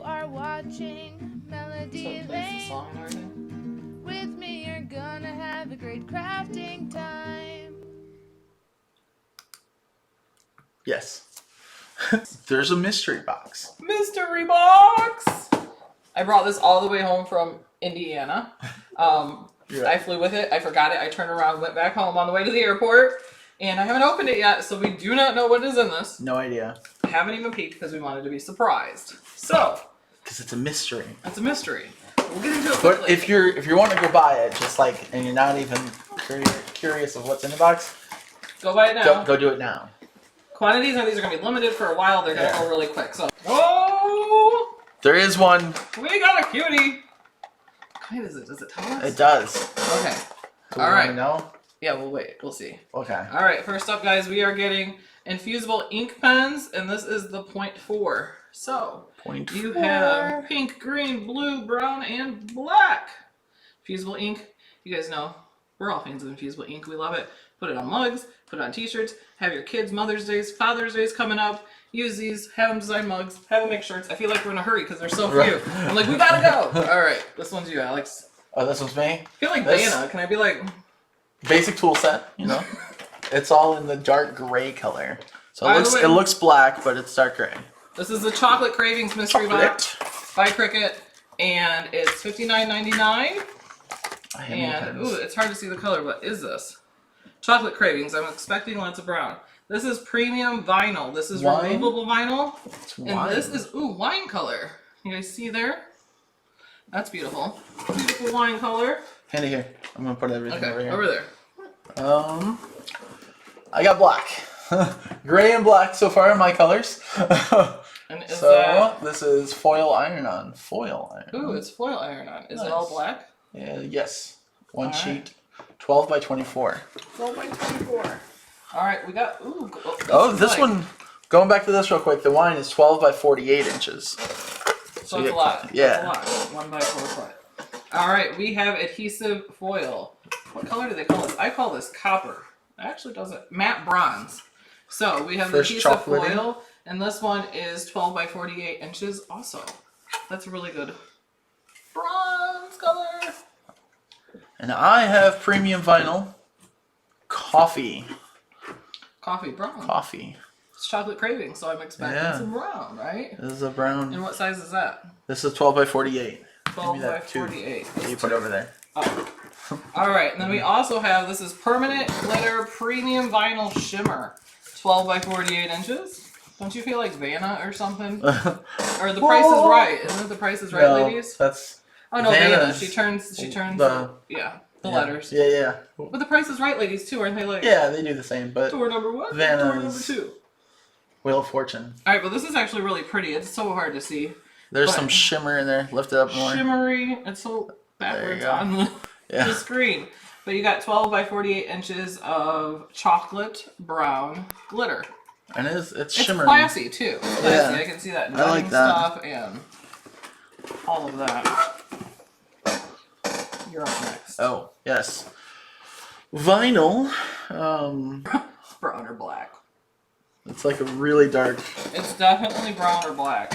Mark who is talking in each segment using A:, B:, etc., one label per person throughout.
A: are watching Melody Lane. With me, you're gonna have a great crafting time.
B: Yes. There's a mystery box.
C: Mystery box! I brought this all the way home from Indiana. I flew with it. I forgot it. I turned around, went back home on the way to the airport, and I haven't opened it yet, so we do not know what is in this.
B: No idea.
C: I haven't even peeked because we wanted to be surprised. So,
B: because it's a mystery.
C: It's a mystery. We'll get into it
B: But
C: quickly.
B: if you want to go buy it, just like, and you're not even curious of what's in the box,
C: go buy it now.
B: Go do it now.
C: Quantities on these are going to be limited for a while. They're going to go really quick. So, oh!
B: There is one.
C: We got a cutie. What kind is it? Does it tell us?
B: It does.
C: Okay.
B: Do
C: all right.
B: Know?
C: Yeah, we'll wait. We'll see.
B: Okay.
C: All right. First up, guys, we are getting Infusible Ink Pens, and this is the 0.4. So, you have pink, green, blue, brown, and black. Infusible ink. You guys know we're all fans of Infusible ink. We love it. Put it on mugs. Put it on t-shirts. Have your kids' Mother's Days, Father's Days coming up. Use these. Have them design mugs. Have them make shirts. I feel like we're in a hurry because there's so few. I'm like, we gotta go. All right. This one's you, Alex.
B: Oh, this one's me?
C: I feel like Dana. Can I be like...
B: Basic tool set, you know? It's all in the dark gray color. So it looks black, but it's dark gray.
C: This is the Chocolate Cravings Mystery Box by Cricut, and it's $59.99. And ooh, it's hard to see the color. What is this? Chocolate Cravings. I'm expecting lots of brown. This is premium vinyl. This is removable vinyl. And this is wine color. You guys see there? That's beautiful. Beautiful wine color.
B: Hand it here. I'm gonna put everything over here.
C: Over there.
B: I got black. Gray and black so far in my colors.
C: And
B: this is foil iron-on. Foil iron-on.
C: Ooh, it's foil iron-on. Is it all black?
B: Yeah, yes. One sheet. 12 by 24.
C: 12 by 24. All right, we got,
B: this one, going back to this real quick, the wine is 12 by 48 inches.
C: So it's a lot.
B: Yeah.
C: That's a lot. 1 by 4 foot. All right, we have adhesive foil. What color do they call this? I call this copper. It actually doesn't. Matte bronze. So we have the adhesive foil, and this one is 12 by 48 inches also. That's a really good bronze color.
B: And I have premium vinyl coffee.
C: Coffee brown.
B: Coffee.
C: It's Chocolate Cravings, so I'm expecting some brown, right?
B: This is a brown.
C: And what size is that?
B: This is 12 by 48.
C: 12 by 48.
B: You put it over there.
C: Oh. All right, and then we also have, this is Permanent Glitter Premium Vinyl Shimmer. 12 by 48 inches. Don't you feel like Vanna or something? Or The Price is Right. Isn't it The Price is Right, ladies?
B: That's...
C: Oh, no, Vanna. She turns the letters.
B: Yeah.
C: But The Price is Right, ladies, too, aren't they? Like?
B: Yeah, they do the same, but...
C: Door number 1,
B: Vanna's
C: door number 2.
B: Wheel of Fortune.
C: All right, but this is actually really pretty. It's so hard to see.
B: There's some shimmer in there. Lift it up more.
C: Shimmery. It's so backwards on the screen. But you got 12 by 48 inches of chocolate brown glitter.
B: And it's shimmering.
C: It's classy, too. Classy. Yeah. I can see that.
B: I like that.
C: Stuff and all of that. You're up next.
B: Oh, yes. Vinyl.
C: Brown or black.
B: It's like a really dark.
C: It's definitely brown or black.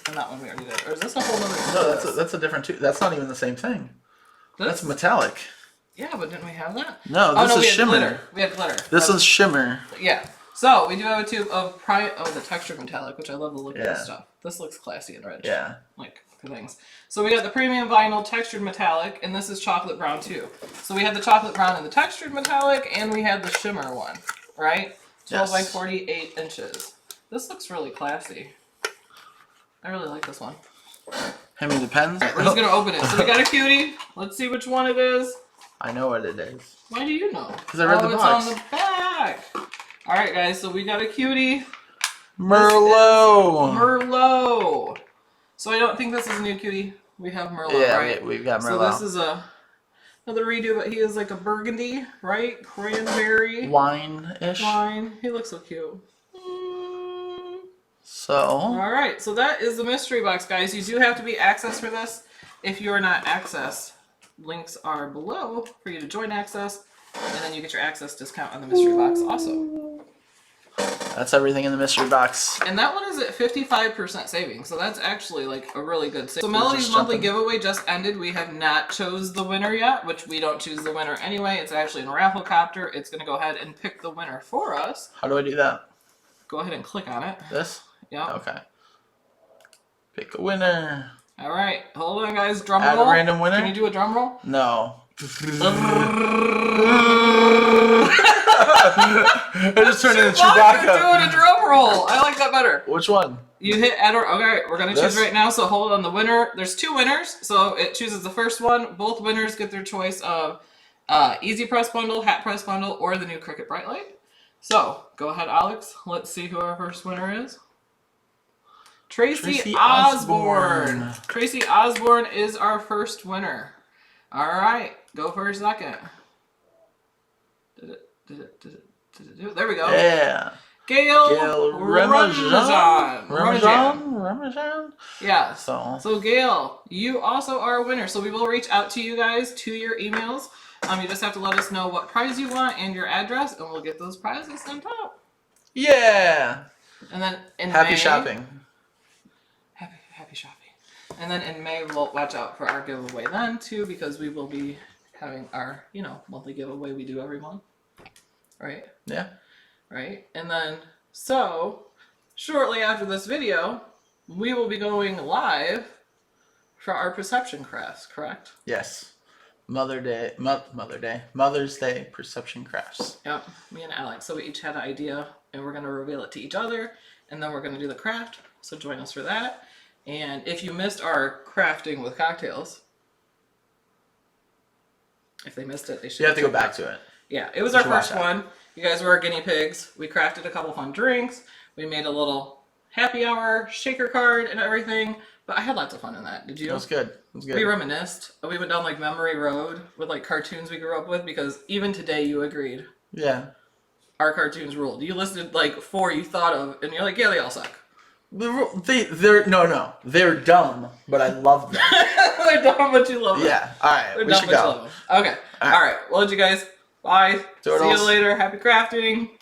C: And that one we already did. Or is this a whole other?
B: No, that's a different too. That's not even the same thing. That's metallic.
C: Yeah, but didn't we have that?
B: No, this is shimmer.
C: Glitter. We had glitter.
B: This is shimmer.
C: Yeah. So we do have a tube of the textured metallic, which I love the look of this stuff. This looks classy and rich.
B: Yeah.
C: Like things. So we got the premium vinyl textured metallic, and this is chocolate brown too. So we had the chocolate brown and the textured metallic, and we had the shimmer one, right? 12 by 48 inches. This looks really classy. I really like this one.
B: Hand me the pens.
C: We're just gonna open it. So we got a cutie. Let's see which one it is.
B: I know what it is.
C: Why do you know?
B: Because I read the box.
C: It's on the back. All right, guys. So we got a cutie.
B: Merlot.
C: Merlot. So I don't think this is a new cutie. We have Merlot, right?
B: Yeah, we've got Merlot.
C: So this is another redo, but he is like a burgundy, right? Cranberry.
B: Wine-ish.
C: Wine. He looks so cute.
B: So.
C: All right. So that is the mystery box, guys. You do have to be access for this. If you are not access, links are below for you to join access, and then you get your access discount on the mystery box also.
B: That's everything in the mystery box.
C: And that one is at 55% savings, so that's actually like a really good save. So Melody's monthly giveaway just ended. We have not chose the winner yet, which we don't choose the winner anyway. It's actually in Rafflecopter. It's going to go ahead and pick the winner for us.
B: How do I do that?
C: Go ahead and click on it.
B: This?
C: Yeah.
B: Okay. Pick a winner.
C: All right. Hold on, guys. Drum
B: Add
C: roll.
B: a random winner?
C: Can you do a drum roll?
B: No. I just turned into Chewbacca.
C: Doing a drum roll. I like that better.
B: Which one?
C: You hit add. Okay, we're gonna choose right now. So hold on. The winner. There's 2 winners. So it chooses the first one. Both winners get their choice of Easy Press Bundle, Hat Press Bundle, or the new Cricut Bright Light. So go ahead, Alex. Let's see who our first winner is. Tracy Osborne. Tracy Osborne is our first winner. All right, go for a second. Did it do it? There we go.
B: Yeah.
C: Gail
B: Ramazan.
C: Yeah.
B: So
C: Gail, you also are a winner. So we will reach out to you guys to your emails. You just have to let us know what prize you want and your address, and we'll get those prizes sent out.
B: Yeah.
C: And then in
B: Happy
C: May,
B: shopping.
C: Happy shopping. And then in May, we'll watch out for our giveaway then too, because we will be having our, monthly giveaway we do every month. Right?
B: Yeah.
C: Right? And then, so, shortly after this video, we will be going live for our perception crafts, correct?
B: Yes. Mother's Day perception crafts.
C: Yep, me and Alex. So we each had an idea, and we're going to reveal it to each other, and then we're going to do the craft. So join us for that. And if you missed our crafting with cocktails, if they missed it, they should.
B: You have to go back to it.
C: Yeah, it was our first one. You guys were our guinea pigs. We crafted a couple fun drinks. We made a little happy hour shaker card and everything. But I had lots of fun in that. Did you?
B: It was good. It was good.
C: We reminisced. We went down like memory road with like cartoons we grew up with, because even today you agreed.
B: Yeah.
C: Our cartoons ruled. You listed like 4 you thought of, and you're like, yeah, they all suck.
B: They're dumb, but I love them.
C: They're dumb, but you love them.
B: Yeah. All right.
C: They're
B: we
C: dumb,
B: should
C: but
B: go.
C: you love them. Okay. All right. Well, you guys. Bye. See you later. Happy crafting.